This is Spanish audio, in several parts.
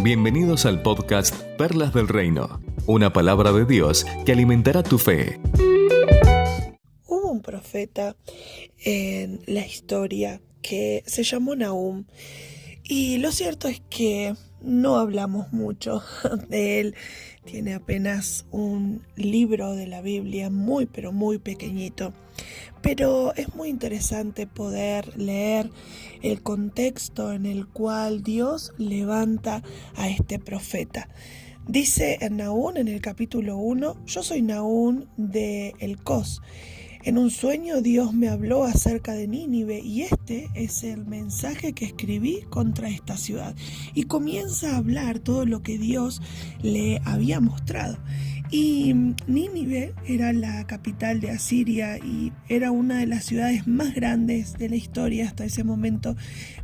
Bienvenidos al podcast Perlas del Reino, una palabra de Dios que alimentará tu fe. Hubo un profeta en la historia que se llamó Nahum, y lo cierto es que no hablamos mucho de él. Tiene apenas un libro de la Biblia muy pequeñito, pero es muy interesante poder leer el contexto en el cual Dios levanta a este profeta. Dice en Nahum, en el capítulo 1, yo soy Nahum de Elcos. En un sueño Dios me habló acerca de Nínive y este es el mensaje que escribí contra esta ciudad. Y comienza a hablar todo lo que Dios le había mostrado. Y Nínive era la capital de Asiria y era una de las ciudades más grandes de la historia hasta ese momento,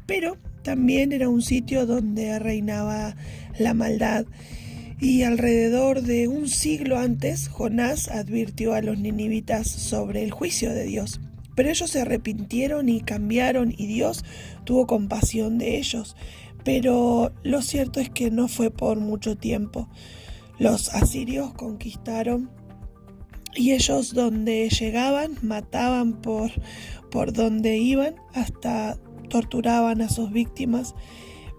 pero también era un sitio donde reinaba la maldad. Y alrededor de un siglo antes, Jonás advirtió a los ninivitas sobre el juicio de Dios. Pero ellos se arrepintieron y cambiaron, y Dios tuvo compasión de ellos. Pero lo cierto es que no fue por mucho tiempo. Los asirios conquistaron y ellos donde llegaban mataban por donde iban, hasta torturaban a sus víctimas.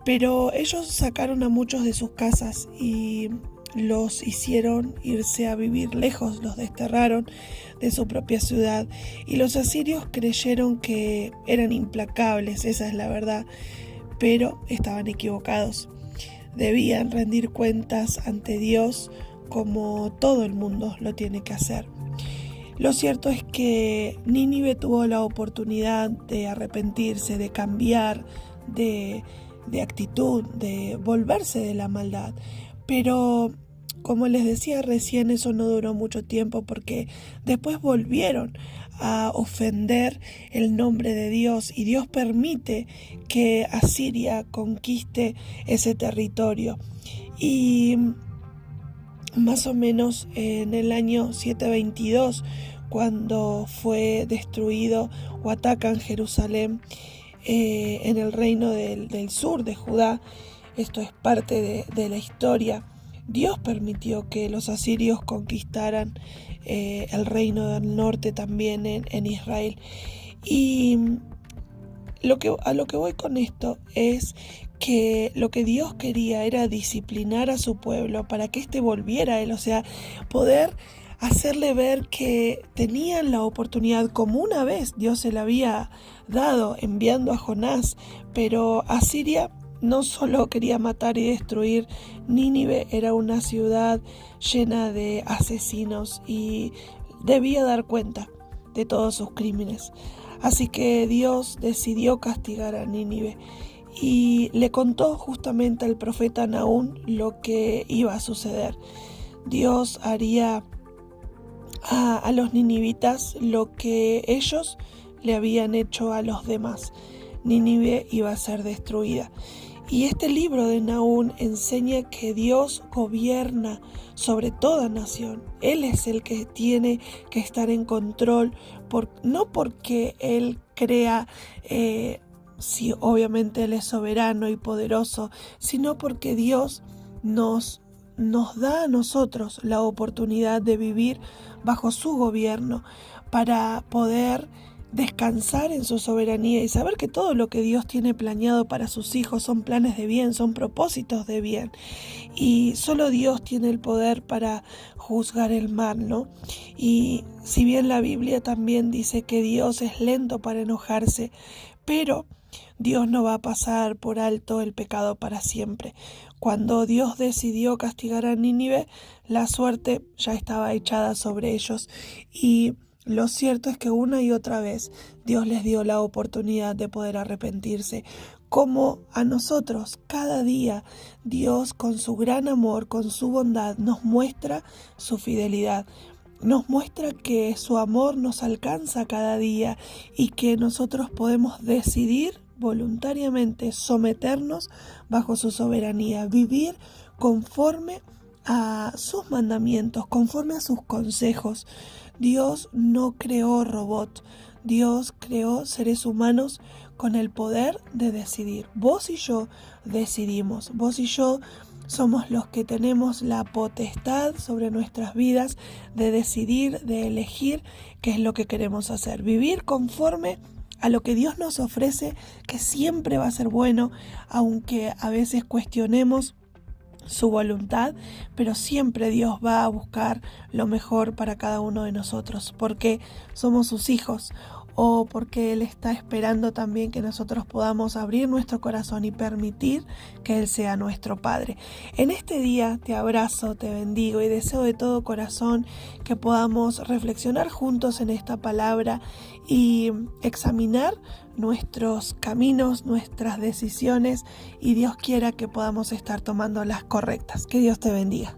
Pero ellos sacaron a muchos de sus casas y los hicieron irse a vivir lejos, los desterraron de su propia ciudad. Y los asirios creyeron que eran implacables, esa es la verdad, pero estaban equivocados. Debían rendir cuentas ante Dios como todo el mundo lo tiene que hacer. Lo cierto es que Nínive tuvo la oportunidad de arrepentirse, de cambiar, de actitud, de volverse de la maldad. Pero, como les decía recién, eso no duró mucho tiempo porque después volvieron a ofender el nombre de Dios y Dios permite que Asiria conquiste ese territorio. Y más o menos en el año 722, cuando fue destruido o atacan Jerusalén, en el reino del sur de Judá, esto es parte de la historia, Dios permitió que los asirios conquistaran el reino del norte también en Israel. Y a lo que voy con esto es que lo que Dios quería era disciplinar a su pueblo para que éste volviera a él, o sea, poder hacerle ver que tenían la oportunidad, como una vez Dios se la había dado enviando a Jonás. Pero Asiria no solo quería matar y destruir. Nínive era una ciudad llena de asesinos y debía dar cuenta de todos sus crímenes. Así que Dios decidió castigar a Nínive y le contó justamente al profeta Nahum lo que iba a suceder. Dios haría a los ninivitas lo que ellos le habían hecho a los demás. Nínive iba a ser destruida. Y este libro de Nahum enseña que Dios gobierna sobre toda nación. Él es el que tiene que estar en control, no porque Él crea, sí, obviamente Él es soberano y poderoso, sino porque Dios nos da a nosotros la oportunidad de vivir bajo su gobierno para poder descansar en su soberanía y saber que todo lo que Dios tiene planeado para sus hijos son planes de bien, son propósitos de bien, y solo Dios tiene el poder para juzgar el mal, ¿no? Y si bien la Biblia también dice que Dios es lento para enojarse, pero Dios no va a pasar por alto el pecado para siempre. Cuando Dios decidió castigar a Nínive, la suerte ya estaba echada sobre ellos, y lo cierto es que una y otra vez Dios les dio la oportunidad de poder arrepentirse. Como a nosotros, cada día Dios, con su gran amor, con su bondad, nos muestra su fidelidad. Nos muestra que su amor nos alcanza cada día y que nosotros podemos decidir voluntariamente someternos bajo su soberanía, vivir conforme a sus mandamientos, conforme a sus consejos. Dios no creó robots, Dios creó seres humanos con el poder de decidir. Vos y yo decidimos, vos y yo somos los que tenemos la potestad sobre nuestras vidas de decidir, de elegir qué es lo que queremos hacer. Vivir conforme a lo que Dios nos ofrece, que siempre va a ser bueno, aunque a veces cuestionemos su voluntad, pero siempre Dios va a buscar lo mejor para cada uno de nosotros, porque somos sus hijos, o porque Él está esperando también que nosotros podamos abrir nuestro corazón y permitir que Él sea nuestro Padre. En este día te abrazo, te bendigo y deseo de todo corazón que podamos reflexionar juntos en esta palabra y examinar nuestros caminos, nuestras decisiones, y Dios quiera que podamos estar tomando las correctas. Que Dios te bendiga.